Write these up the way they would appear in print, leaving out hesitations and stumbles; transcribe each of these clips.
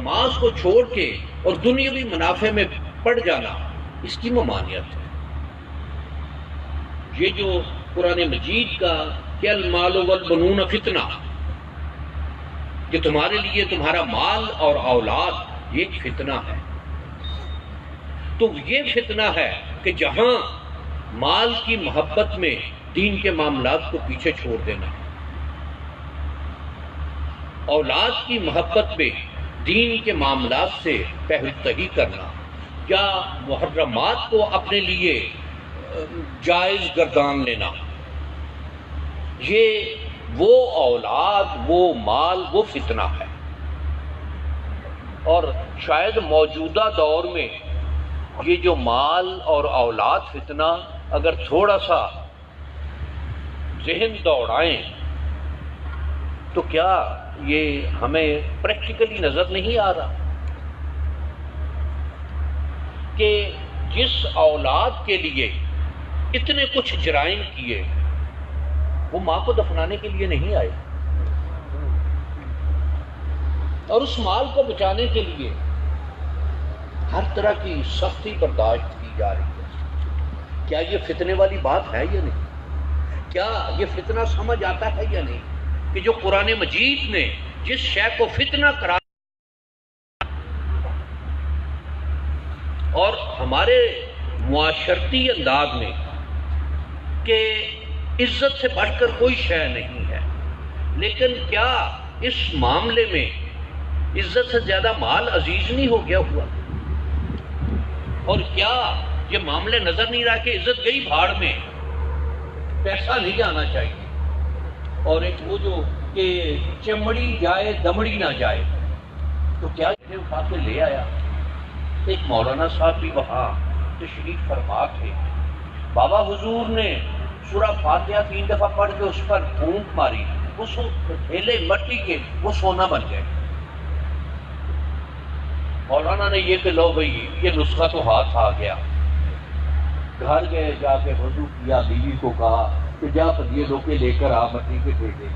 نماز کو چھوڑ کے اور دنیاوی منافع میں پڑ جانا، اس کی ممانعت ہے۔ یہ جو قرآن مجید کا کہ المال والبنون فتنہ، کہ تمہارے لیے تمہارا مال اور اولاد یہ ایک فتنہ ہے، تو یہ فتنہ ہے کہ جہاں مال کی محبت میں دین کے معاملات کو پیچھے چھوڑ دینا، اولاد کی محبت میں دین کے معاملات سے پہلوتہی کرنا، یا محرمات کو اپنے لیے جائز گردان لینا، یہ وہ اولاد، وہ مال، وہ فتنہ ہے۔ اور شاید موجودہ دور میں یہ جو مال اور اولاد فتنہ اگر تھوڑا سا ذہن دوڑائیں تو کیا یہ ہمیں پریکٹیکلی نظر نہیں آ رہا کہ جس اولاد کے لیے اتنے کچھ جرائم کیے وہ ماں کو دفنانے کے لیے نہیں آئے، اور اس مال کو بچانے کے لیے ہر طرح کی سختی برداشت کی جا رہی ہے۔ کیا یہ فتنے والی بات ہے یا نہیں؟ کیا یہ فتنہ سمجھ آتا ہے یا نہیں کہ جو قرآن مجید نے جس شے کو فتنہ قرار اور ہمارے معاشرتی انداز میں کہ عزت سے بڑھ کر کوئی شے نہیں ہے، لیکن کیا اس معاملے میں عزت سے زیادہ مال عزیز نہیں ہو گیا ہوا؟ اور کیا یہ معاملے نظر نہیں رہا کہ عزت گئی بھاڑ میں، پیسہ نہیں آنا چاہیے، اور ایک وہ جو کہ چمڑی جائے دمڑی نہ جائے، تو کیا یہ اٹھا کے لے آیا؟ ایک مولانا صاحب بھی وہاں تشریف فرما تھے، بابا حضور نے سورہ فاتحہ 3 دفعہ پڑھ کے اس پر پھونک ماری، اس ڈھیلے مٹی کے وہ سونا بن گئے۔ مولانا نے یہ کہ لو بھئی یہ نسخہ تو ہاتھ آ گیا، گھر گئے، جا کے وضو کیا، بیوی کو کہا کہ جا یہ لو کے لے کر آ مٹی کے ڈھیلے،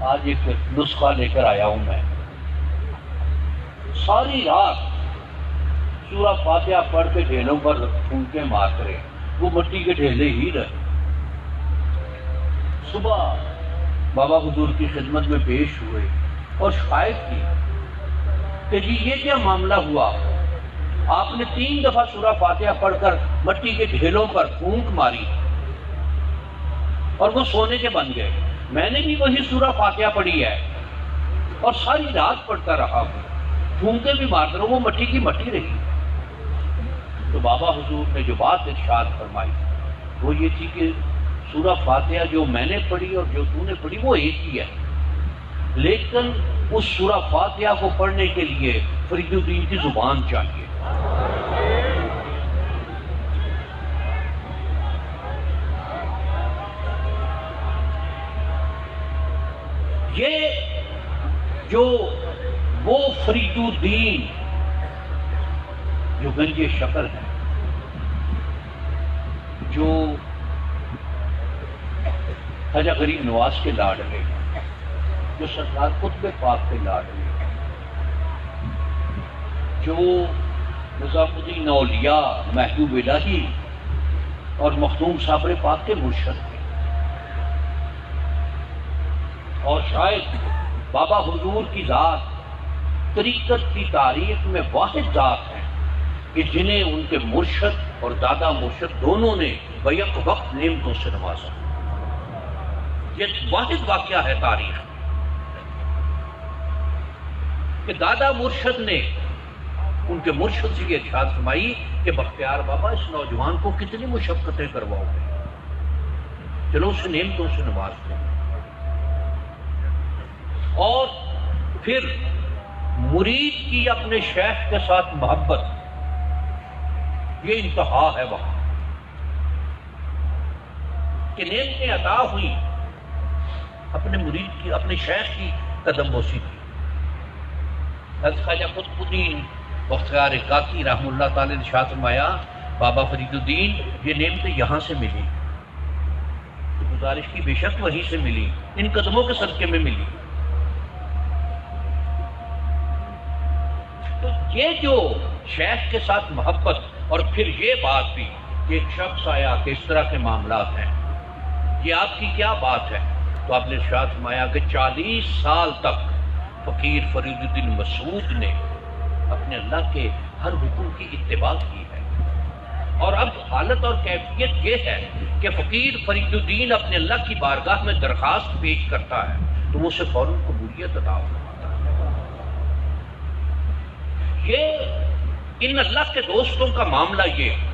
آج ایک نسخہ لے کر آیا ہوں میں۔ ساری رات سورہ فاتحہ پڑھ کے ڈھیلوں پر پھونکے مار کرے، وہ مٹی کے ڈھیلے ہی رہے۔ صبح بابا حضور کی خدمت میں پیش ہوئے اور شکایت کی کہ جی یہ کیا معاملہ ہوا، آپ نے 3 دفعہ سورہ فاتحہ پڑھ کر مٹی کے ڈھیلوں پر پھونک ماری اور وہ سونے کے بن گئے۔ میں نے بھی وہی سورہ فاتحہ پڑھی ہے اور ساری رات پڑھتا رہا ہوں، پھونکے بھی مارتا رہا، وہ مٹی کی مٹی رہی۔ تو بابا حضور نے جو بات ارشاد فرمائی وہ یہ تھی کہ سورہ فاتحہ جو میں نے پڑھی اور جو تو نے پڑھی وہ ایک ہی ہے، لیکن اس سورہ فاتحہ کو پڑھنے کے لیے فرید الدین کی زبان چاہیے۔ یہ جو وہ فرید الدین جو گنج شکر ہے، جو خواجہ غریب نواز کے لاڈلے ہیں، جو سرکار قطب پاک کے لاڈلے ہیں، جو نظام الدین اولیاء محبوب الہی اور مخدوم صابر پاک کے مرشد ہیں، اور شاید بابا حضور کی ذات طریقت کی تاریخ میں واحد ذات ہے کہ جنہیں ان کے مرشد اور دادا مرشد دونوں نے بیک وقت نعمتوں سے نوازا۔ یہ واحد واقعہ ہے تاریخ کہ دادا مرشد نے ان کے مرشد سے یہ ارشاد فرمائی کہ بختیار بابا اس نوجوان کو کتنی مشقتیں کرواؤ گے، چلو اسے نعمتوں سے نواز دیں۔ اور پھر مرید کی اپنے شیخ کے ساتھ محبت، یہ انتہا ہے وہاں کہ نعمتیں عطا ہوئی، اپنے مرید کی اپنے شیخ کی قدم بوسی کی۔ حضرت خواجہ قطب الدین بختیار کاکی رحم اللہ تعالی نے ارشاد فرمایا بابا فرید الدین یہ نعمتیں یہاں سے ملی، گزارش کی بے شک وہیں سے ملی، ان قدموں کے صدقے میں ملی۔ تو یہ جو شیخ کے ساتھ محبت، اور پھر یہ بات بھی کہ ایک شخص آیا کہ اس طرح کے معاملات ہیں، یہ آپ کی کیا بات ہے؟ تو آپ نے ارشاد فرمایا کہ 40 سال تک فقیر فرید الدین مسعود نے اپنے اللہ کے ہر حکم کی اتباع کی ہے، اور اب حالت اور کیفیت یہ ہے کہ فقیر فرید الدین اپنے اللہ کی بارگاہ میں درخواست پیش کرتا ہے تو وہ اسے فوراً قبولیت عطا فرماتا ہے۔ یہ ان اللہ کے دوستوں کا معاملہ یہ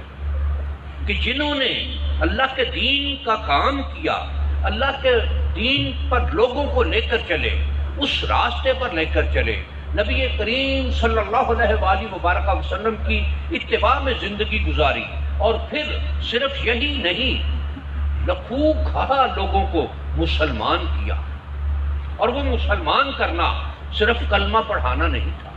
کہ جنہوں نے اللہ کے دین کا کام کیا، اللہ کے دین پر لوگوں کو لے کر چلے، اس راستے پر لے کر چلے، نبی کریم صلی اللہ علیہ وآلہ وبارک وسلم کی اتباع میں زندگی گزاری، اور پھر صرف یہی نہیں، لکھوں کھا لوگوں کو مسلمان کیا۔ اور وہ مسلمان کرنا صرف کلمہ پڑھانا نہیں تھا،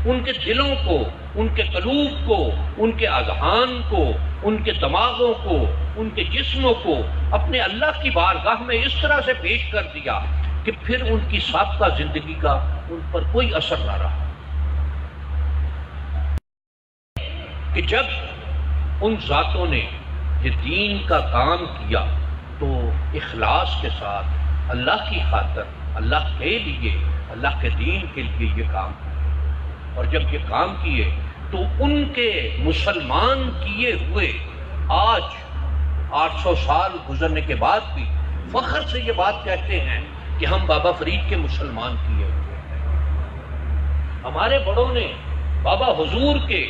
ان کے دلوں کو، ان کے قلوب کو، ان کے اذہان کو، ان کے دماغوں کو، ان کے جسموں کو اپنے اللہ کی بارگاہ میں اس طرح سے پیش کر دیا کہ پھر ان کی سابقہ زندگی کا ان پر کوئی اثر نہ رہا، کہ جب ان ذاتوں نے یہ دین کا کام کیا تو اخلاص کے ساتھ اللہ کی خاطر، اللہ کے لیے، اللہ کے دین کے لیے یہ کام کیا، اور جب یہ کام کیے تو ان کے مسلمان کیے ہوئے آج 800 سال گزرنے کے بعد بھی فخر سے یہ بات کہتے ہیں کہ ہم بابا فرید کے مسلمان کیے ہوئے ہیں۔ ہمارے بڑوں نے بابا حضور کے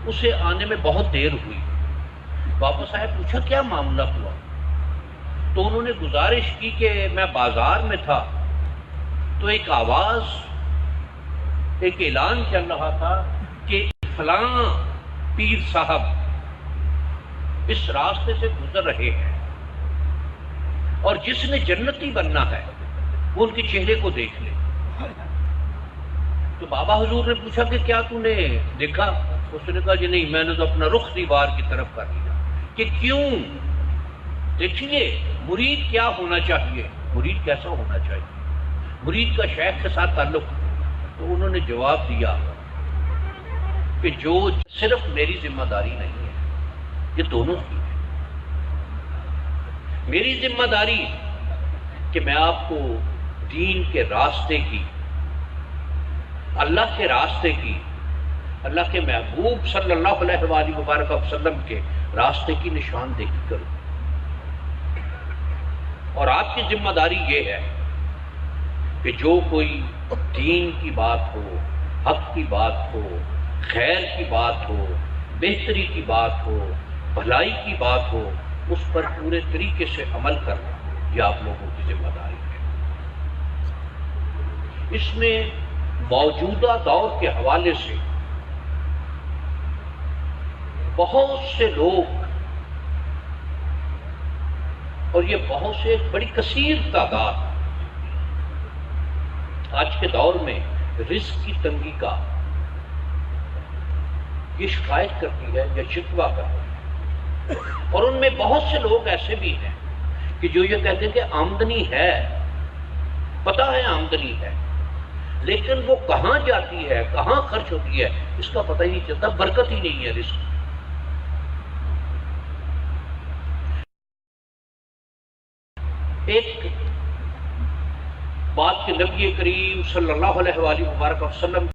اسے آنے میں بہت دیر ہوئی، بابا صاحب پوچھا کیا معاملہ ہوا؟ تو انہوں نے گزارش کی کہ میں بازار میں تھا تو ایک آواز، ایک اعلان چل رہا تھا کہ فلاں پیر صاحب اس راستے سے گزر رہے ہیں، اور جس نے جنتی بننا ہے وہ ان کے چہرے کو دیکھ لے۔ تو بابا حضور نے پوچھا کہ کیا تو نے دیکھا؟ اس نے کہا جی نہیں، میں نے تو اپنا رخ دیوار کی طرف کر لیا۔ کہ کیوں؟ دیکھیے مرید کیا ہونا چاہیے، مرید کیسا ہونا چاہیے، مرید کا شیخ کے ساتھ تعلق۔ تو انہوں نے جواب دیا کہ جو صرف میری ذمہ داری نہیں ہے، یہ دونوں کی ہے۔ میری ذمہ داری کہ میں آپ کو دین کے راستے کی، اللہ کے راستے کی، اللہ کے محبوب صلی اللہ علیہ وآلہ وبارک وسلم کے راستے کی نشاندہی کروں، اور آپ کی ذمہ داری یہ ہے کہ جو کوئی دین کی بات ہو، حق کی بات ہو، خیر کی بات ہو، بہتری کی بات ہو، بھلائی کی بات ہو، اس پر پورے طریقے سے عمل کرنا، یہ آپ لوگوں کی ذمہ داری ہے۔ اس میں موجودہ دور کے حوالے سے بہت سے لوگ، اور یہ بہت سے ایک بڑی کثیر تعداد آج کے دور میں رزق کی تنگی کا یہ شکایت کرتی ہے یا شکوہ کرتی ہے، اور ان میں بہت سے لوگ ایسے بھی ہیں کہ جو یہ کہتے ہیں کہ آمدنی ہے، پتہ ہے آمدنی ہے، لیکن وہ کہاں جاتی ہے، کہاں خرچ ہوتی ہے، اس کا پتہ ہی نہیں چلتا، برکت ہی نہیں ہے رزق۔ ایک بات کہ نبی کریم صلی اللہ علیہ وآلہ وسلم